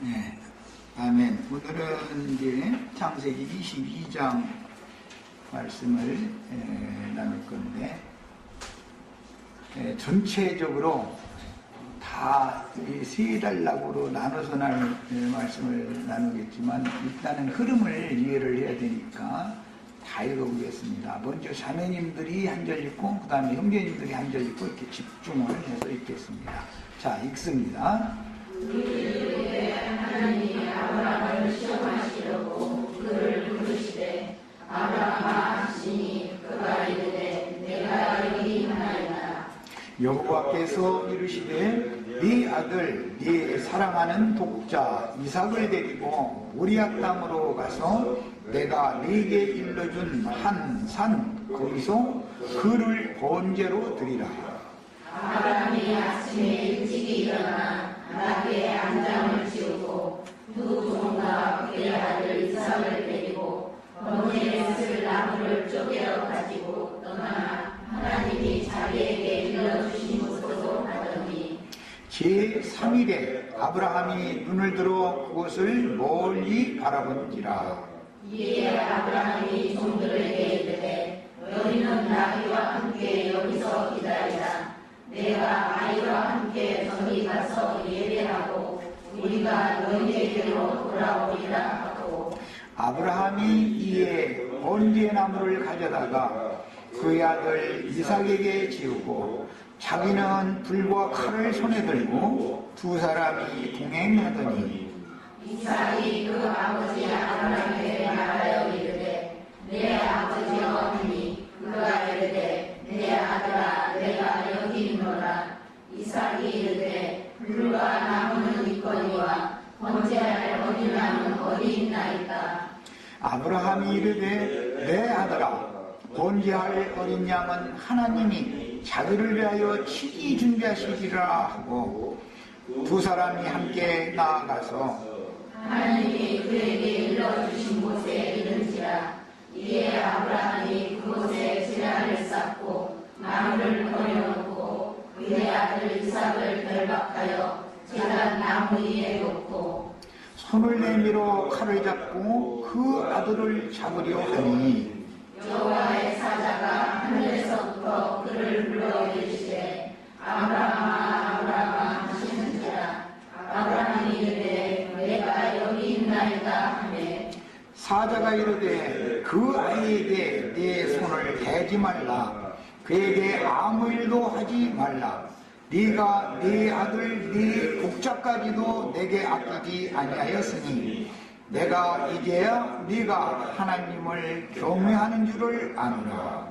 네, 아멘. 오늘은 이제 창세기 22장 말씀을 나눌 건데, 전체적으로 다 세 단락으로 나눠서 나눌 말씀을 나누겠지만, 일단은 흐름을 이해를 해야 되니까 다 읽어보겠습니다. 먼저 자매님들이 한 절 읽고, 그 다음에 형제님들이 한 절 읽고, 이렇게 집중을 해서 읽겠습니다. 자, 읽습니다. 우리의 하나님이 아브라함을 시험하시려고 그를 부르시되 아브라함아 하시니 그가 이르되 내가 여기 있나이다. 여호와께서 이르시되 네 아들 네 사랑하는 독자 이삭을 데리고 모리아 땅으로 가서 내가 네게 일러준 한 산 거기서 그를 번제로 드리라. 아브라함이 아침에 일찍이 일어나 나귀의 안장을 지우고 두 종과 그의 아들 이삭을 데리고 번제에 쓸 나무를 쪼개어 가지고 떠나 하나님이 자기에게 일러주신 곳으로 가더니 제3일에 아브라함이 눈을 들어 그곳을 멀리 바라본지라. 이에 아브라함이 종들에게 이르되 너희는 나귀와 함께 여기서 기다리라. 내가 아이와 함께 저기 가서 예배하고 우리가 너희에게로 돌아오리라 하고 아브라함이 이에 번제나무를 가져다가 그의 아들 이삭에게 지우고 자기는 불과 칼을 손에 들고 두 사람이 동행하더니 이삭이 그 아버지 아브라함에게 말하여 이르되 내 아버지여 하니 그가 이르되 내 아들아 내가 여기 있노라. 이삭이 이르되 불과 나무는 있거니와 번제할 어린 양은 어디 있나이까. 아브라함이 이르되 내 아들아 번제할 어린 양은 하나님이 자기를 위하여 친히 준비하시리라 하고 두 사람이 함께 나아가서 하나님이 그에게 일러주신 곳에 이른지라. 이에 아브라함이 그곳에 제단을 쌓고 나무를 버려놓고 그의 아들 이삭을 결박하여 제단 나무 위에 놓고 손을 내밀어 칼을 잡고 그 아들을 잡으려 하니 여호와의 사자가 하늘에서부터 그를 불러 이르시되 아브라함아 아브라함아 하시는지라. 아브라함이 이르되 내가 여기 있나이다 하매 사자가 이르되 그 아이에게 네 손을 대지 말라. 그에게 아무 일도 하지 말라. 네가 네 아들 네 독자까지도 내게 아끼지 아니하였으니 내가 이제야 네가 하나님을 경외하는 줄을 아노라.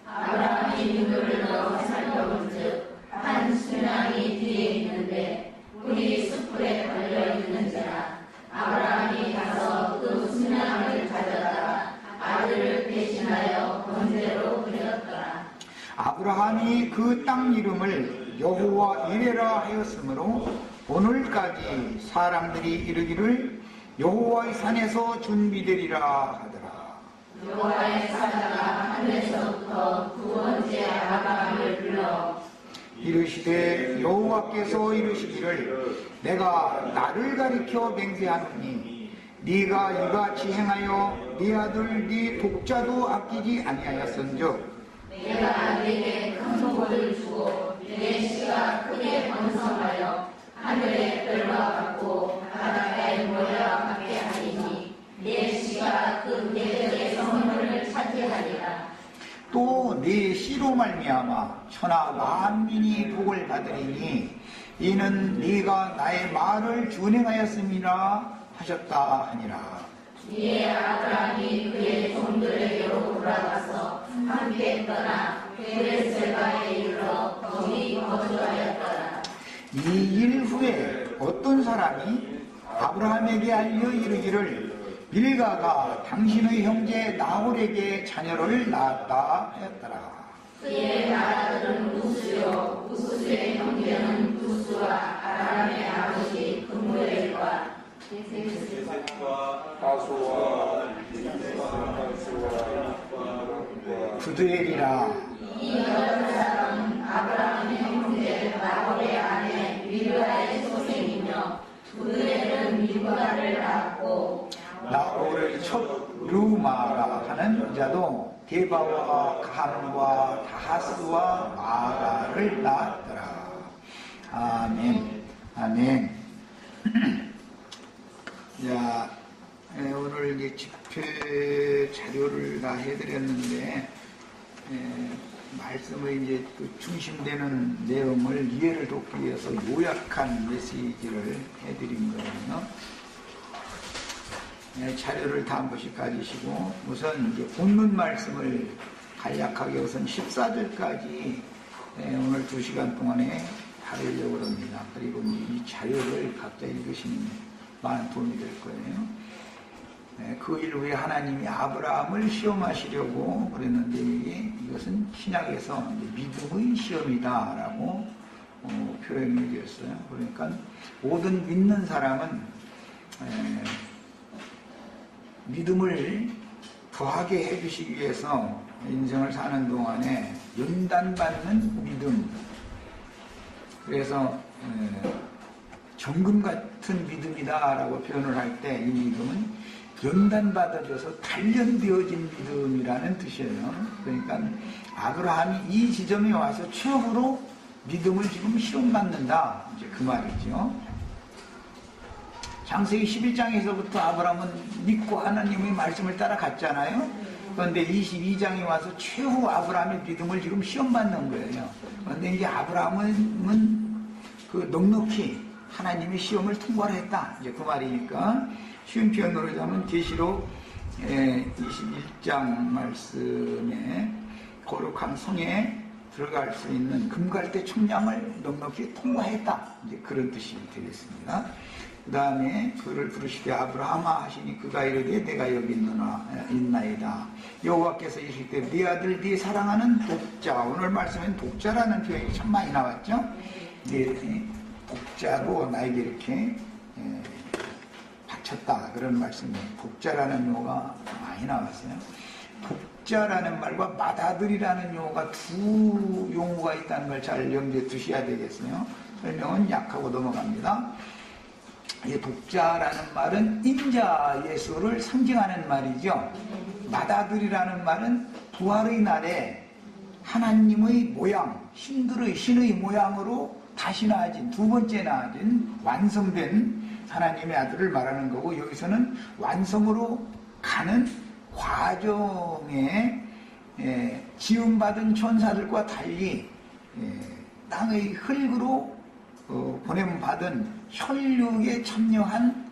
아브라함이 눈을 넣어 살펴본즉 한 순양이 뒤에 있는데 뿔이 숯불에 걸려 있는지라. 아브라함이 가서 그 순양을 가져다가 아들을 대신하여 번제로 드렸더라. 아브라함이 그 땅 이름을 여호와 이레라 하였으므로 오늘까지 사람들이 이르기를 여호와의 산에서 준비되리라 하더라. 여호와의 사자가 하늘에서부터 두 번째 아브라함을 불러 이르시되 여호와께서 이르시기를 내가 나를 가리켜 맹세하노니 네가 이같이 행하여 네 아들 네 독자도 아끼지 아니하였은즉 내가 네게 큰 복을 주고 내 씨가 크게 번성하여 하늘의 별과 같고 바닷가의 모래와 같게 하리니 내 씨가 그 대적의 성문을 차지하리라. 또 네 씨로 말미암아 천하 만민이 복을 받으리니 이는 네가 나의 말을 준행하였음이라 하셨다 하니라. 이에 아브라함이 그의 종들에게로 돌아가서 함께 떠나 베레셀바에 이르러 거기 거주하였더라. 이 일 후에 어떤 사람이 아브라함에게 알려 이르기를 밀가가 당신의 형제 나홀에게 자녀를 낳았다 하였더라. 그의 나라들은 우수요 우수의 형제는 부수와 아람의 아버지 그무엘과 부두엘이라. 이 여러 사람은 아브라함의 형제 나홀의 아내 밀가의 소생이며 부두엘은 유다를 낳았고 나홀을 첫 르마라 하는 여자도 게바와 감과 다하스와 마라를 낳았더라. 아멘. 아멘. 자, 오늘 이제 집회 자료를 다 해드렸는데 말씀의 이제 그 중심되는 내용을 이해를 돕기 위해서 요약한 메시지를 해드린 거예요. 자료를 다 한 번씩 가지시고 우선 이제 본문 말씀을 간략하게 우선 14절까지 오늘 2시간 동안에 다루려고 합니다. 그리고 이 자료를 각자 읽으시면 많은 도움이 될 거예요. 그 일 후에 하나님이 아브라함을 시험하시려고 그랬는데 이것은 신약에서 믿음의 시험이다라고 표현이 되었어요. 그러니까 모든 믿는 사람은 믿음을 더하게 해주시기 위해서 인생을 사는 동안에 연단받는 믿음, 그래서 정금 같은 믿음이다라고 표현을 할 때 이 믿음은 연단받아져서 단련되어진 믿음이라는 뜻이에요. 그러니까 아브라함이 이 지점에 와서 처음으로 믿음을 지금 시험받는다, 이제 그 말이죠. 창세기 11장에서부터 아브라함은 믿고 하나님의 말씀을 따라갔잖아요. 그런데 22장에 와서 최후 아브라함의 믿음을 지금 시험받는 거예요. 그런데 이제 아브라함은 그 넉넉히 하나님의 시험을 통과를 했다, 이제 그 말이니까 쉬운 표현으로 하자면 계시록 21장 말씀에 거룩한 성에 들어갈 수 있는 금갈대 청량을 넉넉히 통과했다, 이제 그런 뜻이 되겠습니다. 그 다음에 그를 부르시되 아브라함아 하시니 그가 이르되 내가 여기 있나이다. 여호와께서 이르실 때 네 아들 네 사랑하는 독자, 오늘 말씀엔 독자라는 표현이 참 많이 나왔죠. 네 독자로 나에게 이렇게 바쳤다, 그런 말씀이에요. 독자라는 용어가 많이 나왔어요. 독자라는 말과 맏아들이라는 용어가 두 용어가 있다는 걸 잘 염두에 두셔야 되겠어요. 설명은 약하고 넘어갑니다. 이 독자라는 말은 인자 예수를 상징하는 말이죠. 맏아들이라는 말은 부활의 날에 하나님의 모양, 신의 모양으로 다시 낳아진, 두 번째 낳아진 완성된 하나님의 아들을 말하는 거고, 여기서는 완성으로 가는 과정에 지음받은 천사들과 달리 땅의 흙으로 보냄받은 혈육에 참여한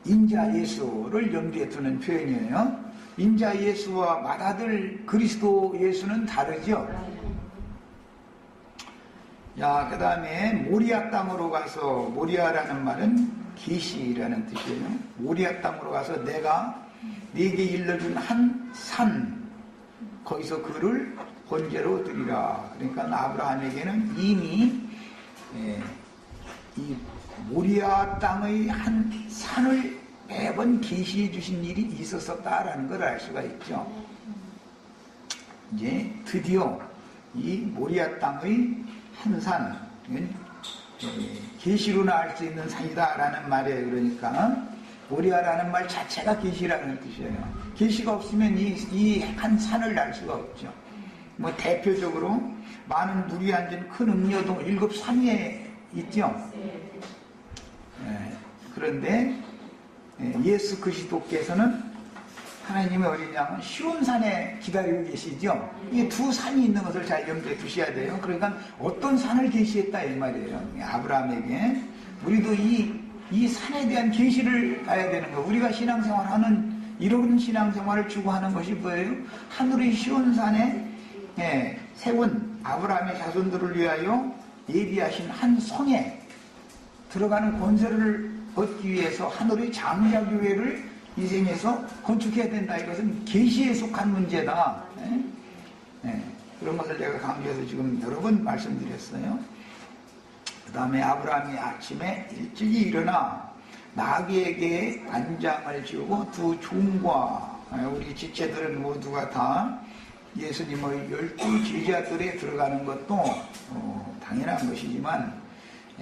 인자 예수를 염두에 두는 표현이에요. 인자 예수와 맏아들 그리스도 예수는 다르죠. 자, 그 다음에 모리아 땅으로 가서, 모리아라는 말은 계시라는 뜻이에요. 모리아 땅으로 가서 내가 네게 일러준 한 산, 거기서 그를 번제로 드리라. 그러니까 아브라함에게는 이미 이 모리아 땅의 한 산을 매번 계시해 주신 일이 있었다라는 걸 알 수가 있죠. 이제 드디어 이 모리아 땅의 한 산은 계시로나 알 수 있는 산이다라는 말이에요. 그러니까 모리아라는 말 자체가 계시라는 뜻이에요. 계시가 없으면 이 한 산을 알 수가 없죠. 뭐 대표적으로 많은 물이 앉은 큰 음료동 7산위에 있죠. 그런데 예수 그리스도께서는 하나님의 어린 양은 시온산에 기다리고 계시죠. 이 두 산이 있는 것을 잘 염두에 두셔야 돼요. 그러니까 어떤 산을 계시했다 이 말이에요. 아브라함에게. 우리도 이 산에 대한 계시를 봐야 되는 거. 우리가 신앙생활하는 이런 신앙생활을 추구하는 것이 뭐예요? 하늘의 시온산에 세운 아브라함의 자손들을 위하여 예비하신 한 성에 들어가는 권세를 얻기 위해서 하늘의 장자교회를 이 생에서 건축해야 된다. 이것은 계시에 속한 문제다. 그런 것을 제가 강조해서 지금 여러 번 말씀드렸어요. 그 다음에 아브라함이 아침에 일찍이 일어나 나귀에게 안장을 지우고 두 종과, 우리 지체들은 모두가 다 예수님의 12 제자들에 들어가는 것도 당연한 것이지만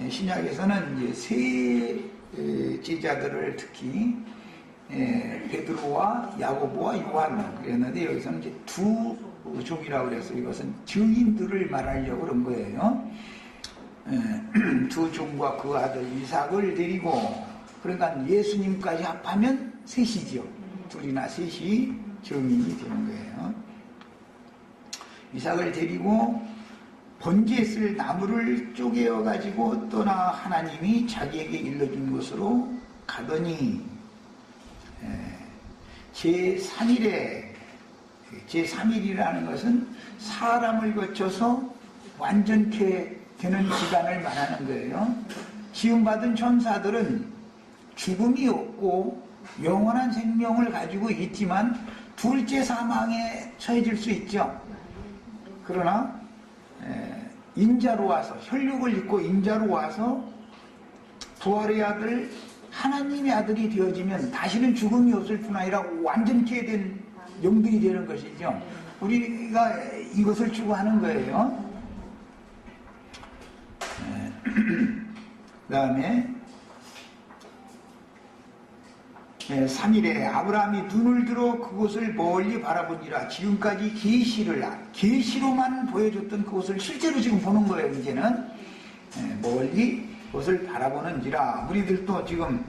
신약에서는 이제 세 제자들을 특히 베드로와 야고보와 요한 그랬는데 여기서는 이제 두 종이라고 그래서 이것은 증인들을 말하려고 그런 거예요. 두 종과 그 아들 이삭을 데리고 그러니까 예수님까지 합하면 셋이죠. 둘이나 셋이 증인이 되는 거예요. 이삭을 데리고 번제에 쓸 나무를 쪼개어 가지고 떠나 하나님이 자기에게 일러준 곳으로 가더니 제3일이라는 것은 사람을 거쳐서 완전케 되는 시간을 말하는 거예요. 지음받은 천사들은 죽음이 없고 영원한 생명을 가지고 있지만 둘째 사망에 처해질 수 있죠. 그러나 인자로 와서 혈육을 입고 인자로 와서 부활의 아들 하나님의 아들이 되어지면 다시는 죽음이 없을 뿐 아니라 완전케 된 영들이 되는 것이죠. 우리가 이것을 추구하는 거예요. 그 다음에 3일에 아브라함이 눈을 들어 그곳을 멀리 바라보니라. 지금까지 계시로만 보여줬던 그곳을 실제로 지금 보는 거예요. 이제는 멀리 그곳을 바라보는지라. 우리들도 지금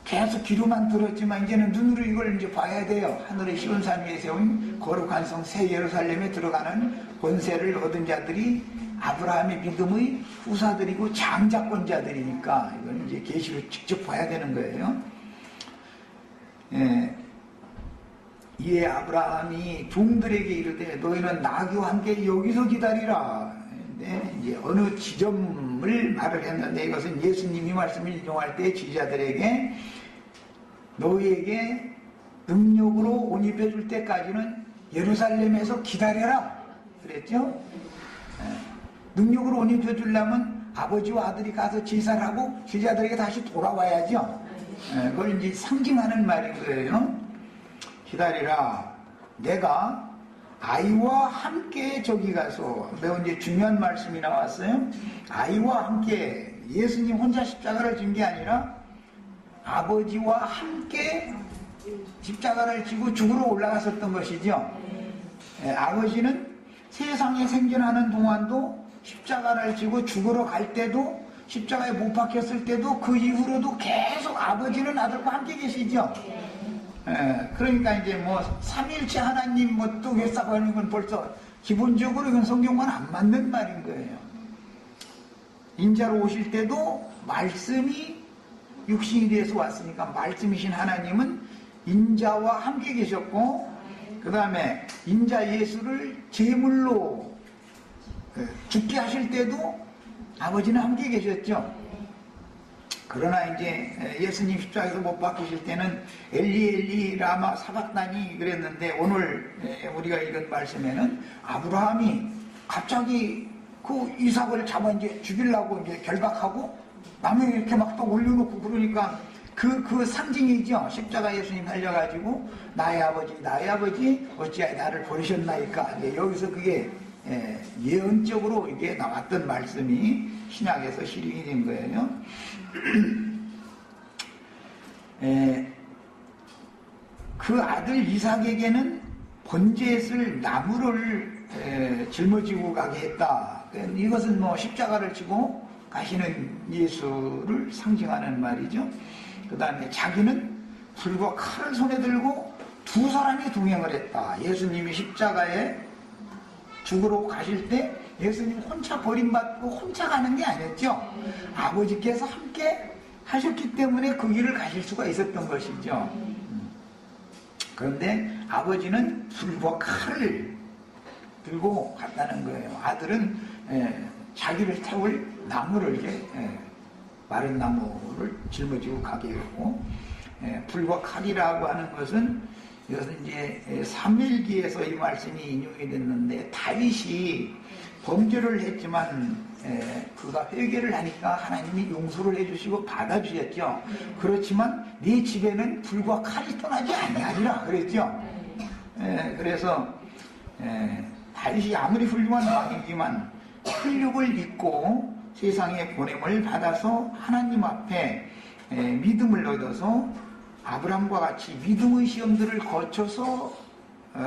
계속 귀로만 들었지만 이제는 눈으로 이걸 이제 봐야 돼요. 하늘의 시온산 위에 세운 거룩한 성 새 예루살렘에 들어가는 권세를 얻은 자들이 아브라함의 믿음의 후사들이고 장자권자들이니까 이건 이제 계시로 직접 봐야 되는 거예요. 이에 아브라함이 종들에게 이르되 너희는 나귀와 함께 여기서 기다리라. 이제 어느 지점을 말을 했는데 이것은 예수님이 말씀을 인용할 때 지자들에게 너희에게 능력으로 옷 입혀줄 때까지는 예루살렘에서 기다려라 그랬죠. 능력으로 옷 입혀주려면 아버지와 아들이 가서 제사를 하고 제자들에게 다시 돌아와야죠. 그걸 이제 상징하는 말인 거예요. 기다리라. 내가 아이와 함께 저기 가서 매우 이제 중요한 말씀이 나왔어요. 아이와 함께 예수님 혼자 십자가를 진 게 아니라 아버지와 함께 십자가를 지고 죽으러 올라갔었던 것이죠. 아버지는 세상에 생존하는 동안도 십자가를 지고 죽으러 갈 때도 십자가에 못 박혔을 때도 그 이후로도 계속 아버지는 아들과 함께 계시죠. 그러니까 이제 뭐 삼일체 하나님 뭐 또 회사고 하는 건 벌써 기본적으로 이건 성경과는 안 맞는 말인 거예요. 인자로 오실 때도 말씀이 육신이 돼서 왔으니까 말씀이신 하나님은 인자와 함께 계셨고 그 다음에 인자 예수를 제물로 죽게 하실 때도 아버지는 함께 계셨죠. 그러나 이제 예수님 십자가에서 못 박히실 때는 엘리 엘리 라마 사박다니 그랬는데 오늘 우리가 읽은 말씀에는 아브라함이 갑자기 그 이삭을 잡아 이제 죽이려고 이제 결박하고 나무에 이렇게 막 또 올려놓고 그러니까 그 상징이죠. 십자가 예수님 달려가지고 나의 아버지 어찌하여 나를 버리셨나이까. 이제 여기서 그게 예언적으로 이게 나왔던 말씀이 신약에서 실행이 된 거예요. 그 아들 이삭에게는 번제에 쓸 나무를 짊어지고 가게 했다. 이것은 뭐 십자가를 지고 가시는 예수를 상징하는 말이죠. 그 다음에 자기는 불과 칼을 손에 들고 두 사람이 동행을 했다. 예수님이 십자가에 죽으러 가실 때 예수님 혼자 버림받고 혼자 가는 게 아니었죠. 아버지께서 함께 하셨기 때문에 그 길을 가실 수가 있었던 것이죠. 그런데 아버지는 불과 칼을 들고 갔다는 거예요. 아들은 자기를 태울 나무를 이렇게 마른 나무를 짊어지고 가게 했고 불과 칼이라고 하는 것은 이것은 이제 사무엘기에서 이 말씀이 인용이 됐는데 다윗이 범죄를 했지만 그가 회개를 하니까 하나님이 용서를 해주시고 받아주셨죠. 그렇지만 네 집에는 불과 칼이 떠나지 아니하리라 그랬죠. 그래서 다윗이 아무리 훌륭한 왕이지만 혈육을 입고 세상에 보냄을 받아서 하나님 앞에 믿음을 얻어서 아브라함과 같이 믿음의 시험들을 거쳐서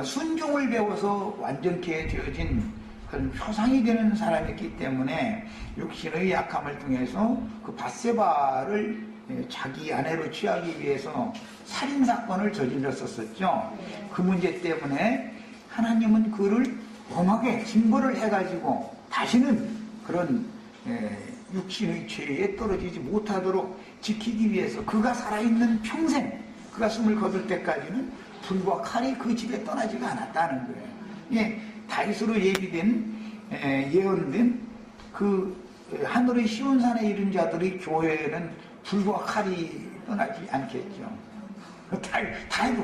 순종을 배워서 완전케 되어진 그런 표상이 되는 사람이었기 때문에 육신의 약함을 통해서 그 밧세바를 자기 아내로 취하기 위해서 살인사건을 저질렀었죠. 그 문제 때문에 하나님은 그를 엄하게 징벌을 해가지고 다시는 그런 육신의 죄에 떨어지지 못하도록 지키기 위해서 그가 살아있는 평생, 그가 숨을 거둘 때까지는 불과 칼이 그 집에 떠나지가 않았다는 거예요. 예, 다윗으로 예언된 그 하늘의 시온산에 이른 자들의 교회는 불과 칼이 떠나지 않겠죠. 다윗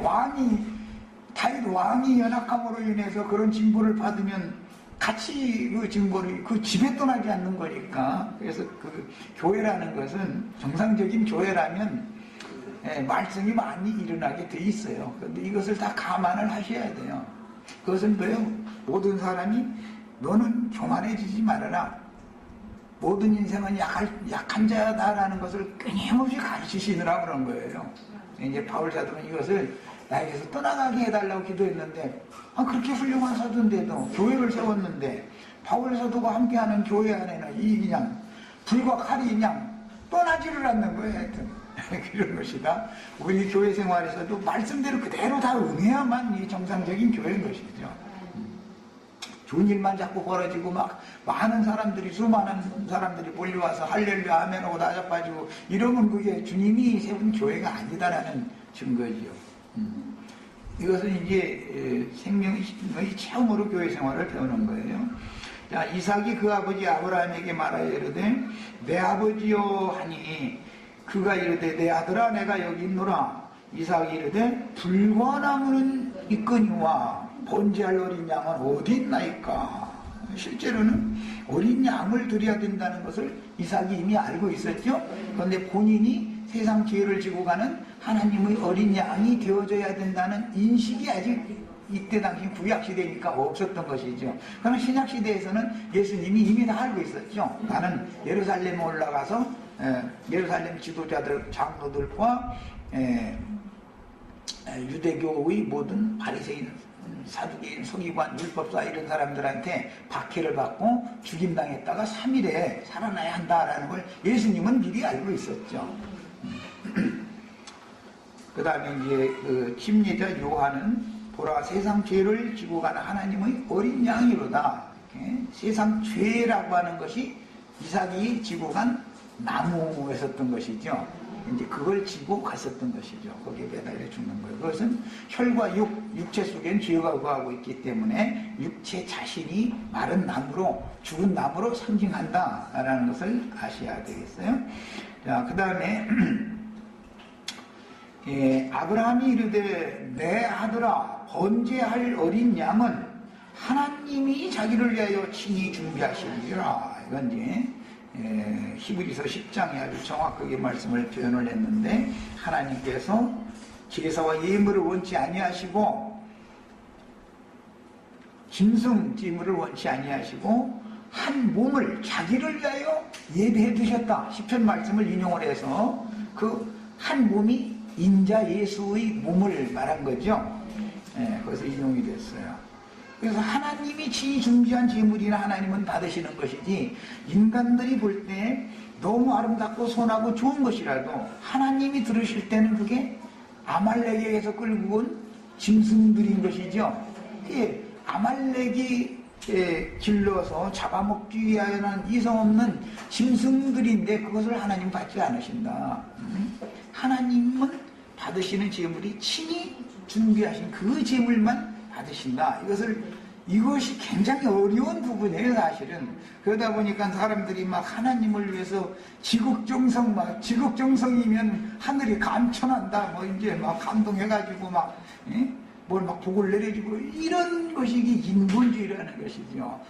왕이 연약함으로 인해서 그런 징벌을 받으면 같이 그 징벌이 그 집에 떠나지 않는 거니까. 그래서 그 교회라는 것은 정상적인 교회라면 말썽이 많이 일어나게 돼 있어요. 그런데 이것을 다 감안을 하셔야 돼요. 그것은 뭐예요? 모든 사람이 너는 교만해지지 말아라. 모든 인생은 약한 자다라는 것을 끊임없이 가르치시느라 그런 거예요. 이제 바울 사도는 이것을 나에게서 떠나가게 해달라고 기도했는데, 그렇게 훌륭한 사도인데도, 교회를 세웠는데, 바울 사도가 함께하는 교회 안에는 이 그냥 불과 칼이 그냥 떠나지를 않는 거예요. 하여튼 그런 것이다. 우리 교회 생활에서도 말씀대로 그대로 다 응해야만 이 정상적인 교회인 것이죠. 좋은 일만 자꾸 벌어지고 막 많은 사람들이, 수많은 사람들이 몰려와서 할렐루야 아멘하고 나자빠지고 이러면 그게 주님이 세운 교회가 아니다라는 증거지요. 이것은 이제 생명의 체험으로 교회 생활을 배우는 거예요. 자, 이삭이 그 아버지 아브라함에게 말하여 이르되 내 아버지여 하니 그가 이르되 내 아들아 내가 여기 있노라. 이삭이 이르되 불과 나무는 있거니와 번제할 어린 양은 어디 있나이까. 실제로는 어린 양을 드려야 된다는 것을 이삭이 이미 알고 있었죠. 그런데 본인이 세상 죄를 지고 가는 하나님의 어린 양이 되어져야 된다는 인식이 아직 이때 당시 구약시대니까 없었던 것이죠. 그러나 신약시대에서는 예수님이 이미 다 알고 있었죠. 나는 예루살렘에 올라가서 예루살렘 지도자들, 장로들과 유대교의 모든 바리새인, 사두개인, 서기관, 율법사 이런 사람들한테 박해를 받고 죽임당했다가 3일에 살아나야 한다라는 걸 예수님은 미리 알고 있었죠. 그 다음에 이제 그 침례자 요한은 보라 세상 죄를 지고 가는 하나님의 어린 양이로다. 세상 죄라고 하는 것이 이삭이 지고 간 나무에 섰던 것이죠. 이제 그걸 지고 갔었던 것이죠. 거기에 매달려 죽는 거예요. 그것은 혈과 육체 속엔 죄가 거하고 있기 때문에 육체 자신이 마른 나무로, 죽은 나무로 상징한다라는 것을 아셔야 되겠어요. 자, 그 다음에 아브라함이 이르되 내 아들아 번제할 어린 양은 하나님이 자기를 위하여 친히 준비하시리라. 이건 이제 히브리서 10장에 아주 정확하게 말씀을 표현을 했는데, 하나님께서 제사와 예물을 원치 아니하시고 짐승 제물을 원치 아니하시고 한 몸을 자기를 위하여 예배해 두셨다. 시편 말씀을 인용을 해서 그 한 몸이 인자 예수의 몸을 말한 거죠. 거기서 인용이 됐어요. 그래서 하나님이 친히 준비한 제물이나 하나님은 받으시는 것이지, 인간들이 볼 때 너무 아름답고 선하고 좋은 것이라도 하나님이 들으실 때는 그게 아말렉에게서 끌고 온 짐승들인 것이죠. 아말렉이 길러서 잡아먹기 위하여는 이성 없는 짐승들인데 그것을 하나님 받지 않으신다. 하나님은 받으시는 제물이 친히 준비하신 그 제물만 받으신다. 이것이 굉장히 어려운 부분이에요, 사실은. 그러다 보니까 사람들이 막 하나님을 위해서 지극정성이면 하늘이 감천한다, 뭐 이제 막 감동해가지고 뭘 막 복을 내려주고 이런 것이 인본주의라는 것이죠.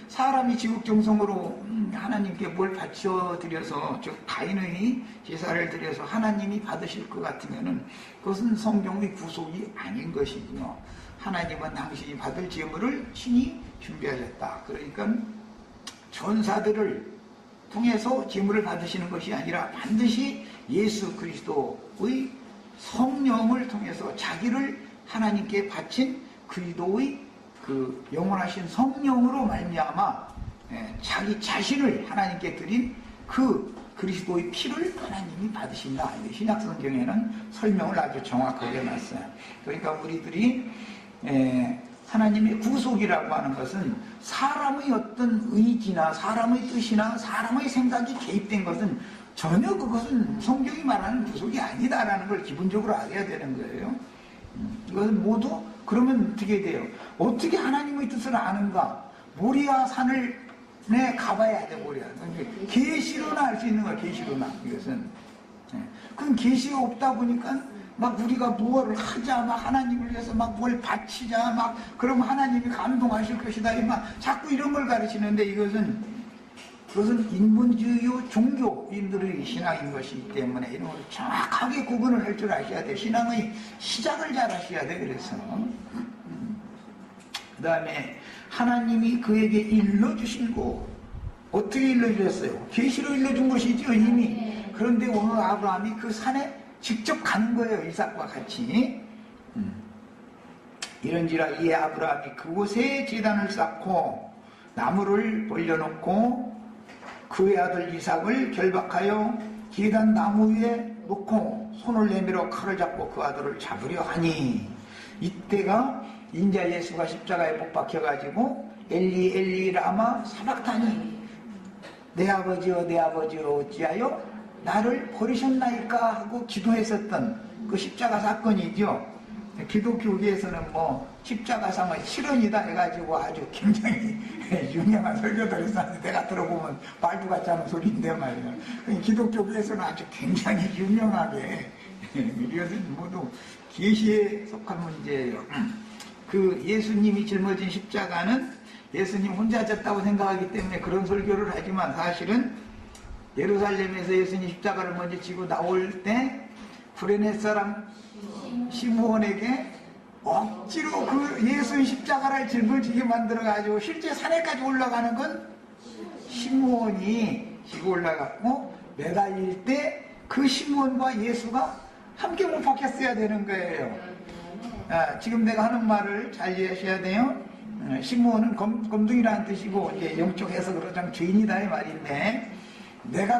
사람이 지극정성으로 하나님께 뭘 바쳐드려서, 즉 가인의 제사를 드려서 하나님이 받으실 것 같으면은 그것은 성경의 구속이 아닌 것이죠. 하나님은 당신이 받을 제물을 친히 준비하셨다. 그러니까 전사들을 통해서 제물을 받으시는 것이 아니라 반드시 예수 그리스도의 성령을 통해서 자기를 하나님께 바친 그리스도의 그 영원하신 성령으로 말미암아 자기 자신을 하나님께 드린 그 그리스도의 피를 하나님이 받으신다. 신약 성경에는 설명을 아주 정확하게 해놨어요. 그러니까 우리들이 하나님의 구속이라고 하는 것은 사람의 어떤 의지나 사람의 뜻이나 사람의 생각이 개입된 것은 전혀 그것은 성경이 말하는 구속이 아니다라는 걸 기본적으로 알아야 되는 거예요. 이것은 모두 그러면 어떻게 돼요? 어떻게 하나님의 뜻을 아는가? 모리아 산을 가봐야 돼. 모리아. 계시로나 알 수 있는 거야. 계시로나. 이것은. 그럼 계시가 없다 보니까 막 우리가 무엇을 하자, 막 하나님을 위해서 막 뭘 바치자, 막 그러면 하나님이 감동하실 것이다. 막 자꾸 이런 걸 가르치는데 그것은 인본주의 종교인들의 신앙인 것이기 때문에 이런 걸 정확하게 구분을 할 줄 아셔야 돼. 신앙의 시작을 잘 아셔야 돼. 그래서 그 다음에 하나님이 그에게 일러주시고 어떻게 일러주셨어요? 계시로 일러준 것이죠 이미. 그런데 오늘 아브라함이 그 산에 직접 가는 거예요. 이삭과 같이. 이런지라 이에 아브라함이 그곳에 제단을 쌓고 나무를 벌려놓고 그의 아들 이삭을 결박하여 제단 나무 위에 놓고 손을 내밀어 칼을 잡고 그 아들을 잡으려 하니 이때가 인자 예수가 십자가에 못 박혀가지고 엘리 엘리 라마 사박타니 내 아버지여 내 아버지여 어찌하여 나를 버리셨나이까 하고 기도했었던 그 십자가 사건이죠. 기독교계에서는 뭐 십자가상의 실현이다 해가지고 아주 굉장히 유명한 설교들이 있었는데 내가 들어보면 말도 같지 않은 소리인데 말이야. 기독교계에서는 아주 굉장히 유명하게 이것은 모두 계시에 속한 문제예요. 그 예수님이 짊어진 십자가는 예수님 혼자 졌다고 생각하기 때문에 그런 설교를 하지만 사실은 예루살렘에서 예수님 십자가를 먼저 지고 나올 때 구레네 사람 시므온에게 억지로 그 예수의 십자가를 짊어지게 만들어가지고 실제 산에까지 올라가는 건 시므온이 지고 올라갔고 매달릴 때 그 시므온과 예수가 함께 못 박혔어야 되는 거예요. 지금 내가 하는 말을 잘 이해하셔야 돼요. 시므온은 검둥이라는 뜻이고 이제 영적 해석으로 좀 죄인이다 이 말인데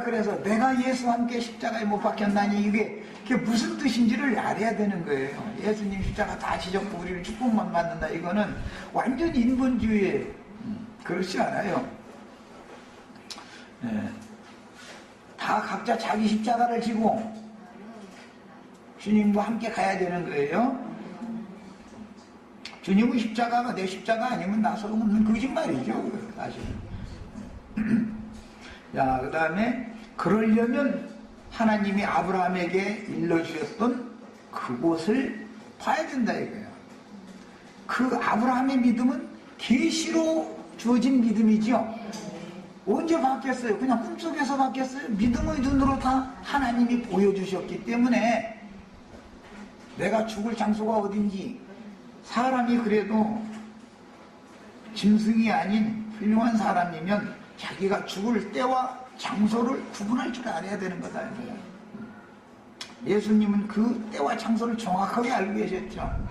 그래서 내가 예수와 함께 십자가에 못 박혔나니 그게 무슨 뜻인지를 알아야 되는 거예요. 예수님 십자가 다 지졌고 우리를 축복만 받는다. 이거는 완전 인본주의예요. 그렇지 않아요. 다 각자 자기 십자가를 지고 주님과 함께 가야 되는 거예요. 주님의 십자가가 내 십자가 아니면 나 소용없는 거짓말이죠. 사실은. 자, 그 다음에 그러려면 하나님이 아브라함에게 일러주셨던 그곳을 봐야 된다 이거예요. 그 아브라함의 믿음은 계시로 주어진 믿음이죠. 언제 바뀌었어요? 그냥 꿈속에서 바뀌었어요? 믿음의 눈으로 다 하나님이 보여주셨기 때문에 내가 죽을 장소가 어딘지 사람이 그래도 짐승이 아닌 훌륭한 사람이면 자기가 죽을 때와 장소를 구분할 줄 알아야 되는 거다. 예수님은 그 때와 장소를 정확하게 알고 계셨죠.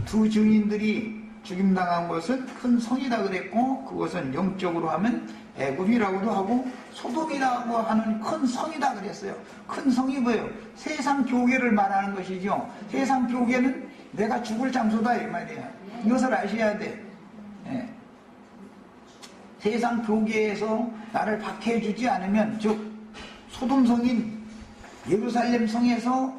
두 증인들이 죽임당한 것은 큰 성이다 그랬고 그것은 영적으로 하면 애굽이라고도 하고 소돔이라고 하는 큰 성이다 그랬어요. 큰 성이 뭐예요? 세상 교계를 말하는 것이죠. 세상 교계는 내가 죽을 장소다 이 말이에요. 이것을 아셔야 돼. 세상 교계에서 나를 박해주지 않으면 즉 소돔 성인 예루살렘 성에서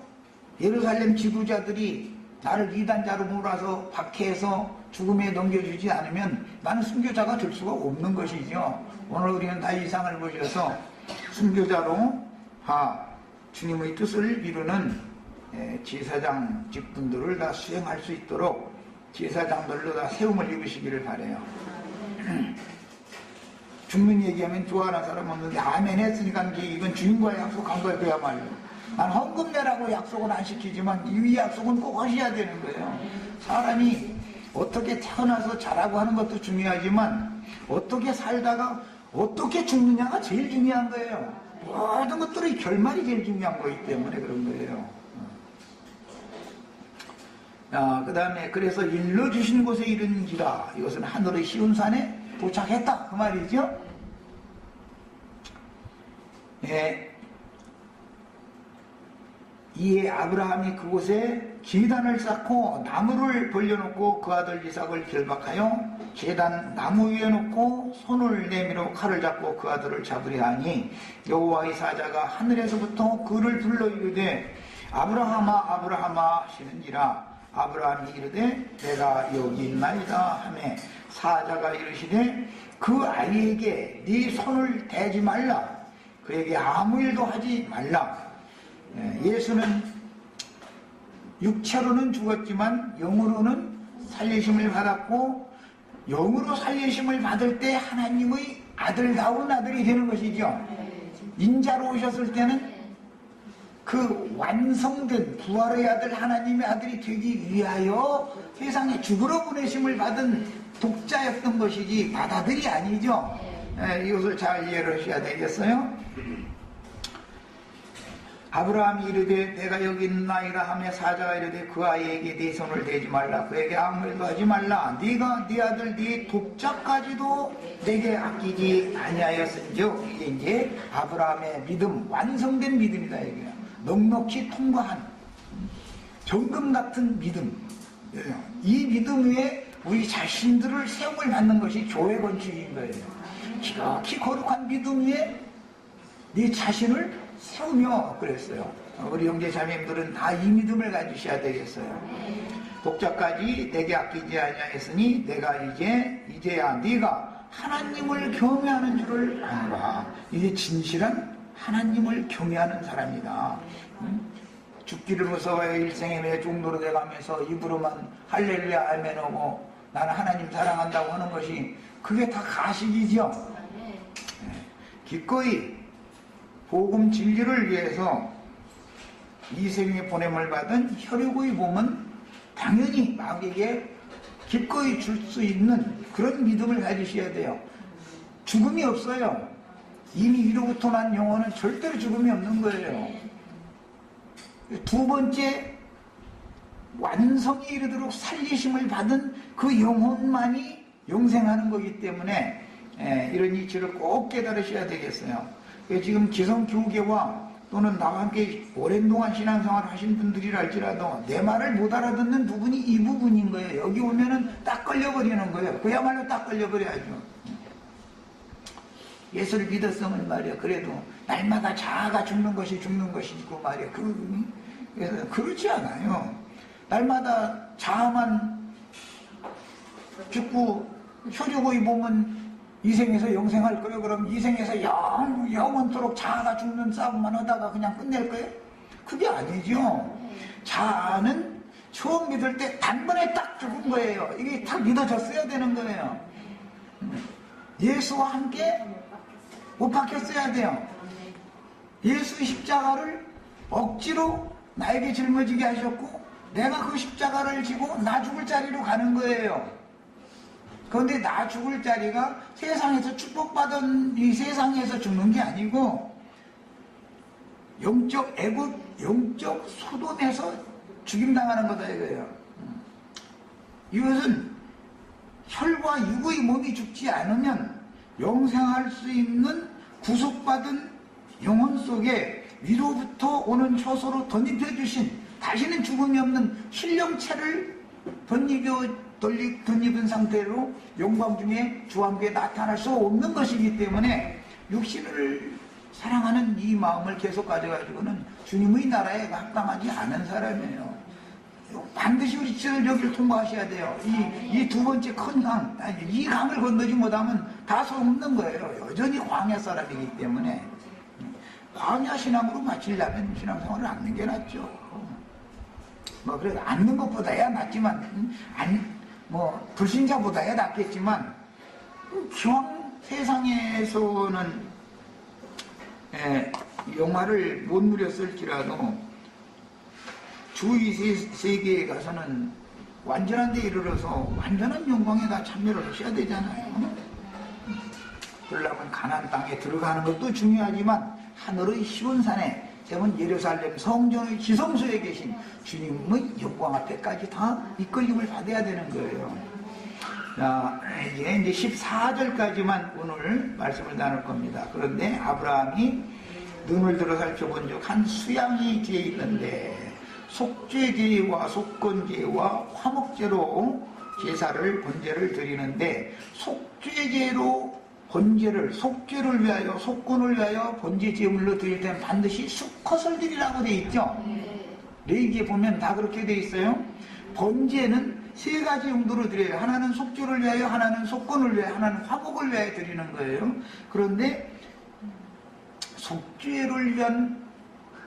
예루살렘 지도자들이 나를 이단자로 몰아서 박해해서 죽음에 넘겨주지 않으면 나는 순교자가 될 수가 없는 것이죠. 오늘 우리는 다 이상을 보셔서 순교자로 주님의 뜻을 이루는 제사장 직분들을 다 수행할 수 있도록 제사장들로 다 세움을 입으시기를 바라요. 죽는 얘기하면 좋아하는 사람 없는데 아멘 했으니까 이건 주님과의 약속한 거예요. 그야말로 난 헌금 내라고 약속은 안 시키지만 이 약속은 꼭 하셔야 되는 거예요. 사람이 어떻게 태어나서 자라고 하는 것도 중요하지만 어떻게 살다가 어떻게 죽느냐가 제일 중요한 거예요. 모든 것들의 결말이 제일 중요한 거기 때문에 그런 거예요. 그 다음에 그래서 일러주신 곳에 이른지라, 이것은 하늘의 시온산에 도착했다 그 말이죠. 예. 이에 아브라함이 그곳에 제단을 쌓고 나무를 벌려놓고 그 아들 이삭을 결박하여 제단 나무 위에 놓고 손을 내밀어 칼을 잡고 그 아들을 잡으려 하니 여호와의 사자가 하늘에서부터 그를 불러 이르되 아브라함아 아브라함아 하시는지라. 아브라함이 이르되 내가 여기 있나이다 하매 사자가 이르시되 그 아이에게 네 손을 대지 말라, 그에게 아무 일도 하지 말라. 예수는 육체로는 죽었지만 영으로는 살리심을 받았고, 영으로 살리심을 받을 때 하나님의 아들다운 아들이 되는 것이죠. 인자로 오셨을 때는 그 완성된 부활의 아들, 하나님의 아들이 되기 위하여 세상에 죽으러 보내심을 받은 독자였던 것이지 맏아들이 아니죠. 이것을 잘 이해를 하셔야 되겠어요. 아브라함이 이르되 내가 여기 있나이다 하며 사자가 이르되 그 아이에게 네 손을 대지 말라, 그에게 아무 일도 하지 말라. 네가 네 아들 네 독자까지도 내게 아끼지 아니하였은즉. 이게 이제 아브라함의 믿음, 완성된 믿음이다 이거야. 넉넉히 통과한 정금 같은 믿음. 이 믿음 위에 우리 자신들을 세움을 받는 것이 교회 건축인 거예요. 지극히 거룩한 믿음 위에 네 자신을 세우며 그랬어요. 우리 형제 자매님들은 다 이 믿음을 가지셔야 되겠어요. 독자까지 내게 아끼지 아니하였으니 내가 이제야 네가 하나님을 경외하는 줄을 아노라. 이게 진실한 하나님을 경외하는 사람이다. 죽기를 무서워해 일생에 매 종로로 돼가면서 입으로만 할렐루야 아멘하고 나는 하나님 사랑한다고 하는 것이 그게 다 가식이죠. 기꺼이 복음 진리를 위해서 이 생에 보냄을 받은 혈육의 몸은 당연히 마귀에게 기꺼이 줄 수 있는 그런 믿음을 가지셔야 돼요. 죽음이 없어요. 이미 위로부터 난 영혼은 절대로 죽음이 없는 거예요. 두 번째, 완성에 이르도록 살리심을 받은 그 영혼만이 영생하는 거기 때문에 이런 이치를 꼭 깨달으셔야 되겠어요. 지금 기성교계와 또는 나와 함께 오랜 동안 신앙생활을 하신 분들이랄지라도 내 말을 못 알아듣는 부분이 이 부분인 거예요. 여기 오면은 딱 걸려버리는 거예요. 그야말로 딱 걸려버려야죠. 예수를 믿었으면 말이야. 그래도 날마다 자아가 죽는 것이고 말이야. 그래서 그렇지 않아요. 날마다 자아만 죽고 혈육의 몸은 이생에서 영생할 거예요. 그럼 이생에서 영원토록 자아가 죽는 싸움만 하다가 그냥 끝낼 거예요? 그게 아니죠. 자아는 처음 믿을 때 단번에 딱 죽은 거예요. 이게 딱 믿어졌어야 되는 거예요. 예수와 함께 못 박혔어야 돼요. 예수의 십자가를 억지로 나에게 짊어지게 하셨고 내가 그 십자가를 지고 나 죽을 자리로 가는 거예요. 그런데 나 죽을 자리가 세상에서 축복받은 이 세상에서 죽는 게 아니고 영적 애국, 영적 소돔에서 죽임당하는 거다 이거예요. 이것은 혈과 육의 몸이 죽지 않으면 영생할 수 있는 구속받은 영혼 속에 위로부터 오는 효소로 덧입혀주신 다시는 죽음이 없는 신령체를 덧입은 상태로 영광 중에 주와 함께 나타날 수 없는 것이기 때문에 육신을 사랑하는 이 마음을 계속 가져가지고는 주님의 나라에 합당하지 않은 사람이에요. 반드시 우리 여기를 통과하셔야 돼요. 이 두 번째 큰 강, 이 강을 건너지 못하면 다 소없는 거예요. 여전히 광야 사람이기 때문에 광야 신앙으로 마치려면 신앙생활을 않는 게 낫죠. 뭐 그래도 않는 것보다야 낫지만 불신자보다야 낫겠지만 기왕 세상에서는 영화를 못 누렸을지라도 주의 세계에 가서는 완전한 데 이르러서 완전한 영광에 다 참여를 하셔야 되잖아요. 그러려면 가나안 땅에 들어가는 것도 중요하지만 하늘의 시온산에 때문 예루살렘 성전의 지성소에 계신 주님의 영광 앞에까지 다 이끌림을 받아야 되는 거예요. 자, 이제 14절까지만 오늘 말씀을 나눌 겁니다. 그런데 아브라함이 눈을 들어 살펴본 적 한 수양이 뒤에 있는데 속죄제와 속건제와 화목제로 제사를 번제를 드리는데 속죄제로 번제를 속죄를 위하여 속건을 위하여 번제 제물로 드릴 때는 반드시 수컷을 드리라고 돼 있죠. 레위기에 보면 다 그렇게 돼 있어요. 번제는 세 가지 용도로 드려요. 하나는 속죄를 위하여, 하나는 속건을 위하여, 하나는 화목을 위하여 드리는 거예요. 그런데 속죄를 위한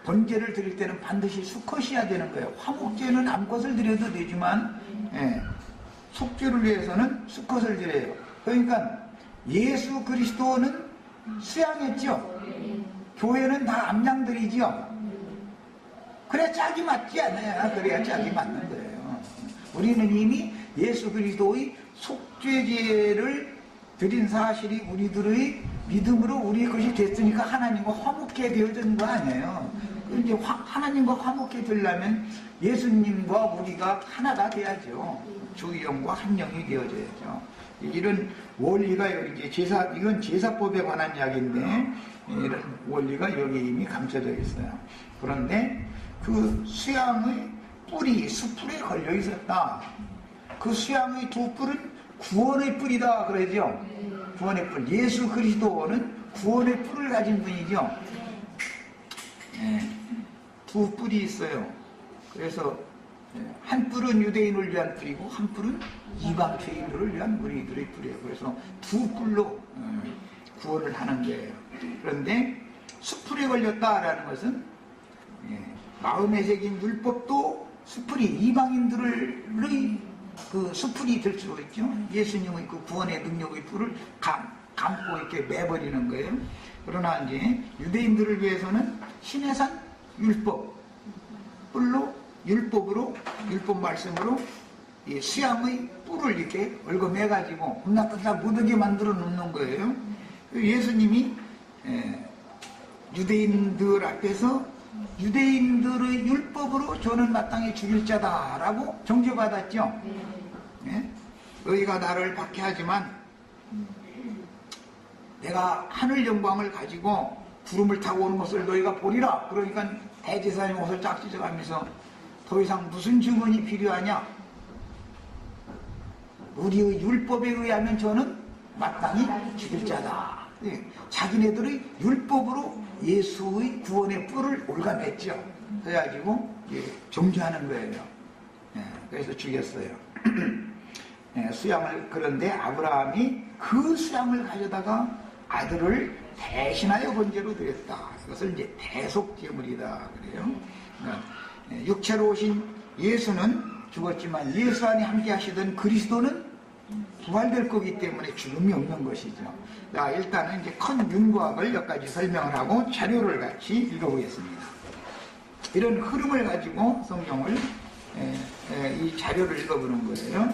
번제를 드릴 때는 반드시 수컷이어야 되는 거예요. 화목제는 암컷을 드려도 되지만 속죄를 위해서는 수컷을 드려요. 그러니까 예수 그리스도는 수양했죠. 교회는 다 암양들이죠. 그래야 짝이 맞지 않아요. 그래야 짝이 맞는 거예요. 우리는 이미 예수 그리스도의 속죄제를 드린 사실이 우리들의 믿음으로 우리의 것이 됐으니까 하나님과 화목해 되어진 거 아니에요. 이제 하나님과 화목해 되려면 예수님과 우리가 하나가 돼야죠. 주 영과 한 영이 되어져야죠. 이런 원리가 여기 이건 제사법에 관한 이야기인데 이런 원리가 여기 이미 감춰져 있어요. 그런데 그 수양의 뿔이 수풀에 걸려 있었다. 그 수양의 두 뿔은 구원의 뿔이다 그러죠. 구원의 뿔. 예수 그리스도는 구원의 뿔을 가진 분이죠. 두 뿔이 있어요. 그래서 한 뿔은 유대인을 위한 뿔이고 한 뿔은 이방 죄인들을 위한 우리들의 뿔이에요. 그래서 두 뿔로 구원을 하는 거예요. 그런데 수풀에 걸렸다라는 것은 마음에 새긴 율법도 수풀이 이방인들의 그 수풀이 될 수가 있죠. 예수님의 그 구원의 능력의 뿔을 감고 이렇게 매버리는 거예요. 그러나 이제 유대인들을 위해서는 신의 산 율법 뿔로 율법 말씀으로 이 수양의 뿔을 이렇게 얽어매가지고 흠락흠락 못하게 만들어 놓는 거예요. 예수님이 유대인들 앞에서 유대인들의 율법으로 저는 마땅히 죽일 자다라고 정죄받았죠. 너희가 나를 박해하지만 내가 하늘 영광을 가지고 구름을 타고 오는 것을 너희가 보리라. 그러니까 대제사장이 옷을 쫙 찢어가면서 더 이상 무슨 증언이 필요하냐? 우리의 율법에 의하면 저는 마땅히 죽일 자다. 자기네들의 율법으로 예수의 구원의 뿔을 올가맸죠. 그래가지고 정죄하는 거예요. 그래서 죽였어요. 수양을. 그런데 아브라함이 그 수양을 가져다가 아들을 대신하여 번제로 드렸다. 이것을 이제 대속제물이다 그래요. 육체로 오신 예수는 죽었지만 예수 안에 함께 하시던 그리스도는 부활될 거기 때문에 죽음이 없는 것이죠. 자, 일단은 이제 큰 윤곽을 몇 가지 설명을 하고 자료를 같이 읽어보겠습니다. 이런 흐름을 가지고 성경을 이 자료를 읽어보는 거예요.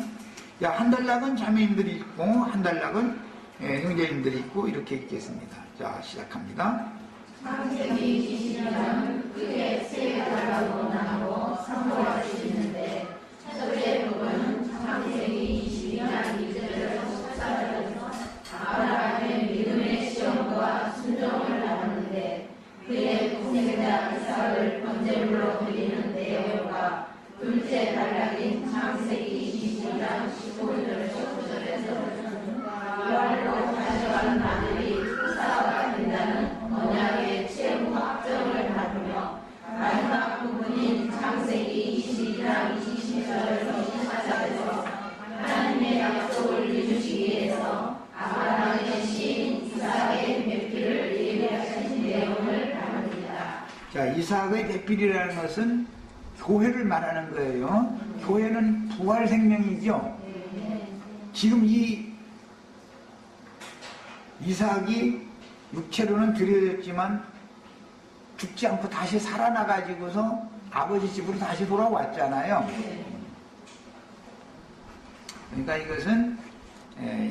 한 단락은 자매님들이 있고 한 단락은 형제님들이 있고 이렇게 읽겠습니다. 자, 시작합니다. 창세기 22장은 크게 세 단락으로 나누고 상호할 수 있는데 첫째 부분은 창세기 22장 1절에서 14절에서 아브라함의 믿음의 시험과 순종을 나누는데 그의 동생자 이삭을 번제물로 드리는 내용과 둘째 단락인 창세기 22장 15절에서 19절에서 부활로 가져가는 아들이 후사가 된다는 언약의 채무 확정을 다루며 마지막 부분인 창세기 22장 20절에서 24절에서 하나님의 약속을 이루시기 위해서 아브라함의 시인 이삭의 배필을 예비하신 내용을 다룹니다. 자, 이삭의 배필이라는 것은 교회를 말하는 거예요. 교회는 부활 생명이죠. 지금 이 이삭이 육체로는 드려졌지만 죽지 않고 다시 살아나가지고서 아버지 집으로 다시 돌아왔잖아요. 그러니까 이것은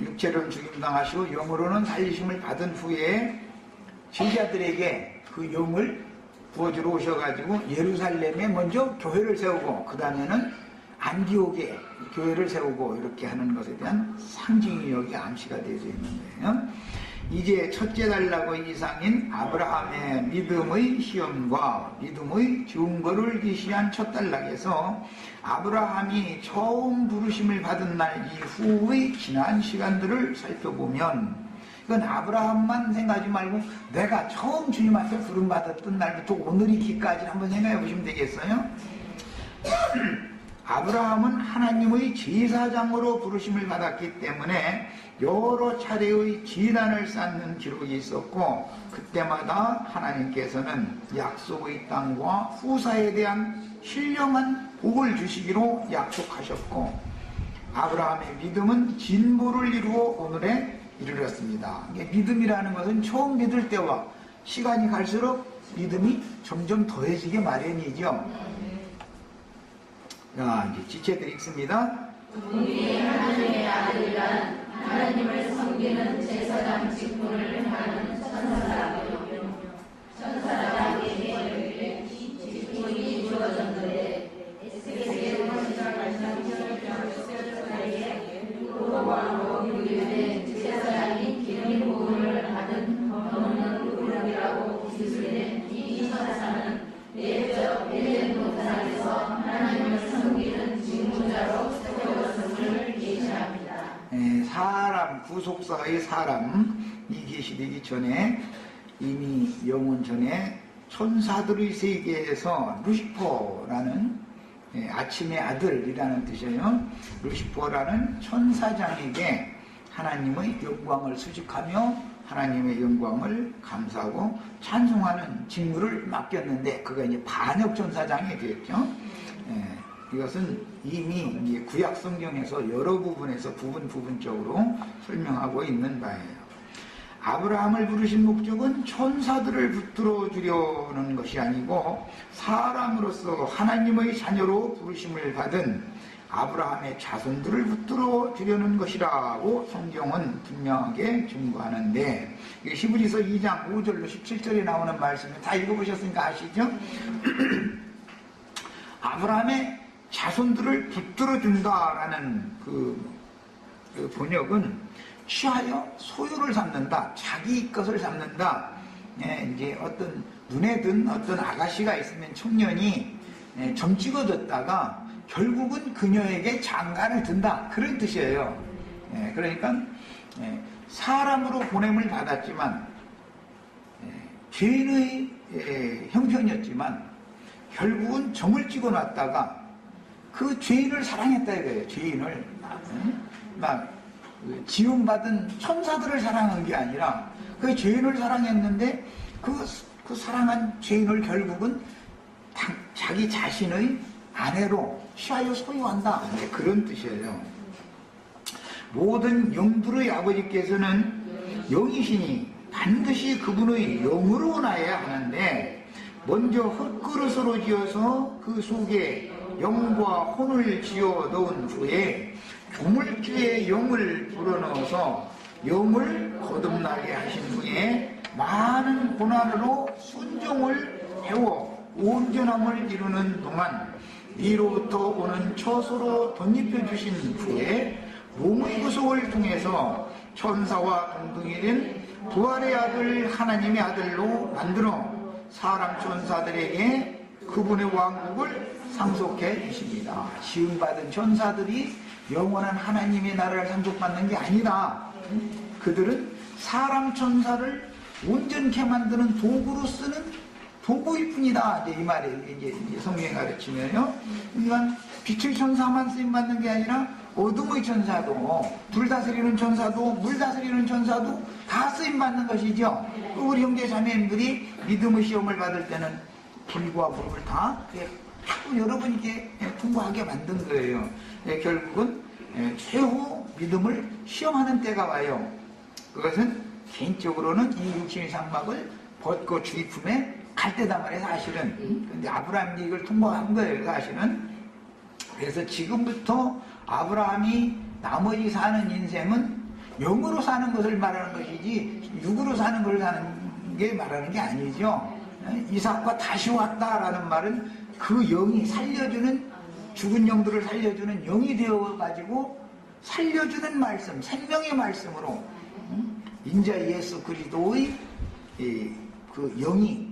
육체로는 죽임당하시고 영으로는 살리심을 받은 후에 제자들에게 그 영을 부어주러 오셔가지고 예루살렘에 먼저 교회를 세우고 그 다음에는 안디옥에 교회를 세우고 이렇게 하는 것에 대한 상징이 여기 암시가 되어져 있는 거예요. 이제 첫째 달라고 이상인 아브라함의 믿음의 시험과 믿음의 증거를 계시한 첫 단락에서 아브라함이 처음 부르심을 받은 날 이후의 지난 시간들을 살펴보면 이건 아브라함만 생각하지 말고 내가 처음 주님한테 부름받았던 날부터 오늘이기까지 한번 생각해 보시면 되겠어요? 아브라함은 하나님의 제사장으로 부르심을 받았기 때문에 여러 차례의 지단을 쌓는 기록이 있었고 그때마다 하나님께서는 약속의 땅과 후사에 대한 신령한 복을 주시기로 약속하셨고 아브라함의 믿음은 진보를 이루어 오늘에 이르렀습니다. 믿음이라는 것은 처음 믿을 때와 시간이 갈수록 믿음이 점점 더해지게 마련이죠. 자, 이제 지체들 읽습니다. 우리 하나님의 아들이란 하나님을 섬기는 제사장 직분을 하는 천사라고요. 천사장에게 직분이 주어졌는데 에스겔 로마로 유리된 제사장이 기름 부음을 받은 없는 그룹이라고 기술된 이 천사는 내적 벨렘 동산에서 하나님을 섬기는 직무자로 세워졌음을 계시합니다. 사람, 구속사의 사람이 계시되기 전에 이미 영원 전에 천사들의 세계에서 루시퍼라는 아침의 아들이라는 뜻이에요. 루시퍼라는 천사장에게 하나님의 영광을 수직하며 하나님의 영광을 감사하고 찬송하는 직무를 맡겼는데 그가 이제 반역 천사장이 되었죠. 이것은 이미 이제 구약 성경에서 여러 부분에서 부분적으로 설명하고 있는 바예요. 아브라함을 부르신 목적은 천사들을 붙들어 주려는 것이 아니고 사람으로서 하나님의 자녀로 부르심을 받은 아브라함의 자손들을 붙들어 주려는 것이라고 성경은 분명하게 증거하는데 히브리서 2장 5절로 17절에 나오는 말씀을 다 읽어보셨으니까 아시죠? 아브라함의 자손들을 붙들어 준다라는 그 번역은 취하여 소유를 삼는다, 자기 것을 삼는다. 이제 어떤 눈에 든 어떤 아가씨가 있으면 청년이 점 찍어뒀다가 결국은 그녀에게 장가를 든다, 그런 뜻이에요. 그러니까 사람으로 보냄을 받았지만 죄인의 형편이었지만 결국은 점을 찍어놨다가 그 죄인을 사랑했다 이거예요. 죄인을 막 지음받은 천사들을 사랑한 게 아니라 그 죄인을 사랑했는데 그 사랑한 죄인을 결국은 자기 자신의 아내로 취하여 소유한다, 그런 뜻이에요. 모든 영들의 아버지께서는 영이시니 반드시 그분의 영으로 나야 하는데 먼저 흙그릇으로 지어서 그 속에 영과 혼을 지어 넣은 후에 조물주의 영을 불어넣어서 영을 거듭나게 하신 후에 많은 고난으로 순종을 해워 온전함을 이루는 동안 위로부터 오는 처소로 덧입혀 주신 후에 몸의 구속을 통해서 천사와 동등이 된 부활의 아들 하나님의 아들로 만들어 사람 천사들에게 그분의 왕국을 상속해 주십니다. 지음받은 천사들이 영원한 하나님의 나라를 상속받는 게 아니다. 그들은 사람 천사를 온전케 만드는 도구로 쓰는 도구일 뿐이다. 이 말이 이제 성경에 가르치면요. 그러니까 빛의 천사만 쓰임받는 게 아니라 어둠의 천사도, 불 다스리는 천사도, 물 다스리는 천사도 다 쓰임받는 것이죠. 우리 형제 자매님들이 믿음의 시험을 받을 때는 불과 물을 다 자꾸 여러분에게 통과하게 만든 거예요. 결국은 최후 믿음을 시험하는 때가 와요. 그것은 개인적으로는 이 육신의 장막을 벗고 주의 품에 갈 때다 말이에요, 사실은. 근데 아브라함이 이걸 통과한 거예요, 사실은. 그래서 지금부터 아브라함이 나머지 사는 인생은 영으로 사는 것을 말하는 것이지 육으로 사는 걸 사는 게 말하는 게 아니죠. 이삭과 다시 왔다라는 말은 그 영이 살려주는, 죽은 영들을 살려주는 영이 되어가지고 살려주는 말씀, 생명의 말씀으로 인자 예수 그리스도의 그 영이,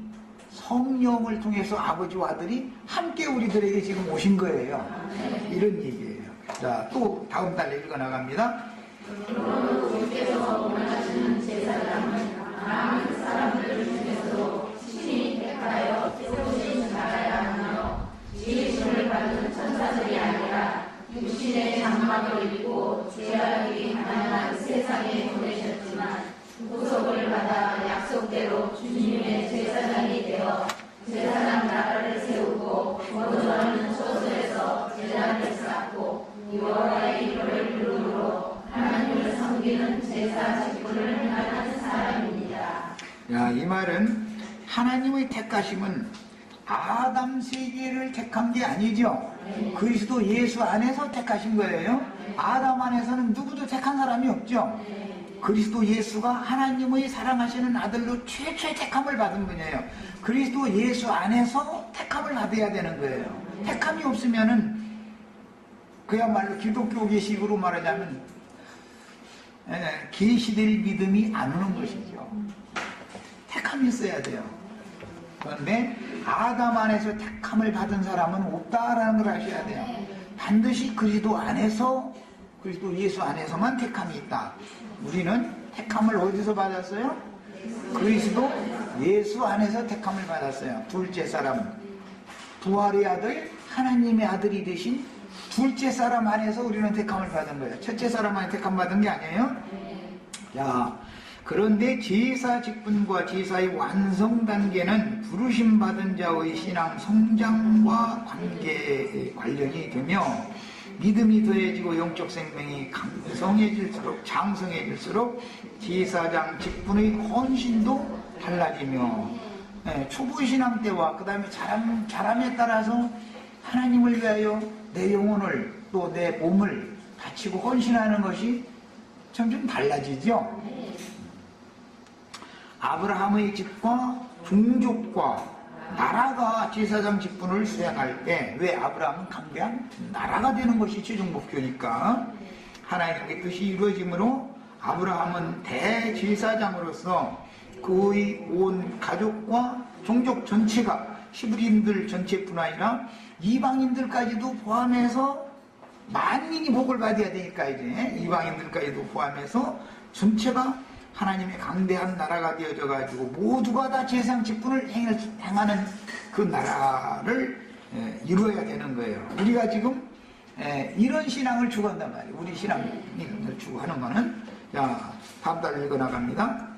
성령을 통해서 아버지와 아들이 함께 우리들에게 지금 오신 거예요. 이런 얘기예요. 자, 또 다음 달에 읽어 나갑니다. 그러므로 주께서 원하시는 제사장은 많은 사람들 중에서도 친히 택하여 세우신 자라야 하며, 지으심을 받은 천사들이 아니라 육신의 장막을 입고 죄악이 가난한 세상에 보내셨지만, 구속을 받아 약속대로 주님의 제사장이 되어 제사장 나라를 세우고 거주하는 초소에서 제단을 쌓고 여호와의 이름을 부름으로 하나님을 섬기는 제사 직분을 행하는 사람입니다. 야, 이 말은 하나님의 택하심은 아담 세계를 택한 게 아니죠. 그리스도 예수 안에서 택하신 거예요. 아담 안에서는 누구도 택한 사람이 없죠. 그리스도 예수가 하나님의 사랑하시는 아들로 최초의 택함을 받은 분이에요. 그리스도 예수 안에서 택함을 받아야 되는 거예요. 택함이 없으면은 그야말로 기독교 계식으로 말하자면 계시될 믿음이 안 오는 것이죠. 택함이 있어야 돼요. 그런데 아담 안에서 택함을 받은 사람은 없다라는 걸 아셔야 돼요. 반드시 그리스도 안에서, 그리스도 예수 안에서만 택함이 있다. 우리는 택함을 어디서 받았어요? 그리스도 예수 안에서 택함을 받았어요. 둘째 사람, 부활의 아들, 하나님의 아들이 되신 둘째 사람 안에서 우리는 택함을 받은 거예요. 첫째 사람 안에 택함 받은 게 아니에요? 자, 그런데 제사 직분과 제사의 완성 단계는 부르심 받은 자의 신앙 성장과 관계에 관련이 되며, 믿음이 더해지고 영적 생명이 강성해질수록, 장성해질수록 제사장 직분의 헌신도 달라지며, 초보 신앙 때와 그 다음에 자람에 따라서 하나님을 위하여 내 영혼을 또 내 몸을 바치고 헌신하는 것이 점점 달라지죠. 아브라함의 집과 종족과 나라가 제사장 직분을 수행할 때, 왜 아브라함은 강대한 나라가 되는 것이 최종 목표니까, 하나님의 뜻이 이루어지므로 아브라함은 대제사장으로서 그의 온 가족과 종족 전체가, 히브리인들 전체뿐 아니라 이방인들까지도 포함해서 만민이 복을 받아야 되니까, 이제 이방인들까지도 포함해서 전체가 하나님의 강대한 나라가 되어져 가지고 모두가 다 제사장 직분을 행하는 그 나라를 이루어야 되는 거예요. 우리가 지금 이런 신앙을 추구한단 말이에요. 우리 신앙을 추구하는 거는, 자, 다음 달에 읽어 나갑니다.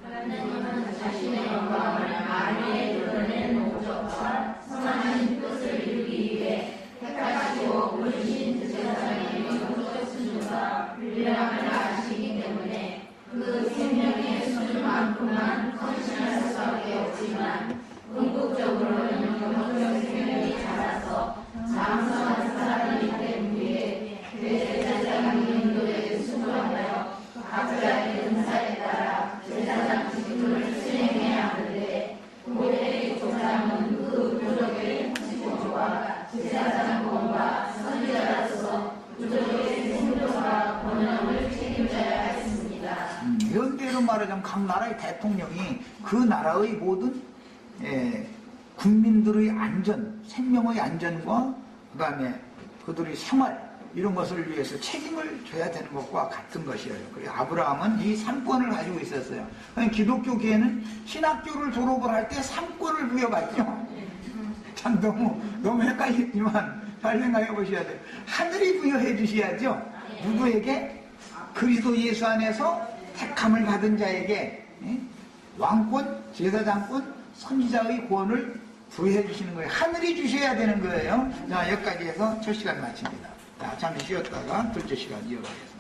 하나님은 자신의 영광을 만유에 드러낸 목적과 선하신 뜻을 이루기 위해 택하시고 부르신 제사장의 영적 수준과 분량을 아시기 때문에 그 생명의 수준만큼만 헌신할 수밖에 없지만, 궁극적으로는 영적 생명이 자라서 장성한 사람이 된 후에 대제사장의 인도에 수고하여 각자의 은사에 따라 제사장 직분을 수행해야 하는데, 고대의 조상은 그 부족의 지도와 제사장권과 선지자로서 부족의 생존과 번영을 책임져야 했습니다. 이런 대로 말하자면 각 나라의 대통령이 그 나라의 모든 국민들의 안전, 생명의 안전과 그 다음에 그들의 생활, 이런 것을 위해서 책임을 져야 되는 것과 같은 것이에요. 그래서 아브라함은 이 3권을 가지고 있었어요. 기독교계에는 신학교를 졸업을 할 때 3권을 부여받죠. 참 너무 헷갈리지만 잘 생각해 보셔야 돼요. 하늘이 부여해 주셔야죠. 누구에게? 그리스도 예수 안에서 택함을 받은 자에게 왕권, 제사장권, 선지자의 권을 부여해 주시는 거예요. 하늘이 주셔야 되는 거예요. 자, 여기까지 해서 첫 시간 마칩니다. 자, 잠시 쉬었다가 둘째 시간 이어가겠습니다.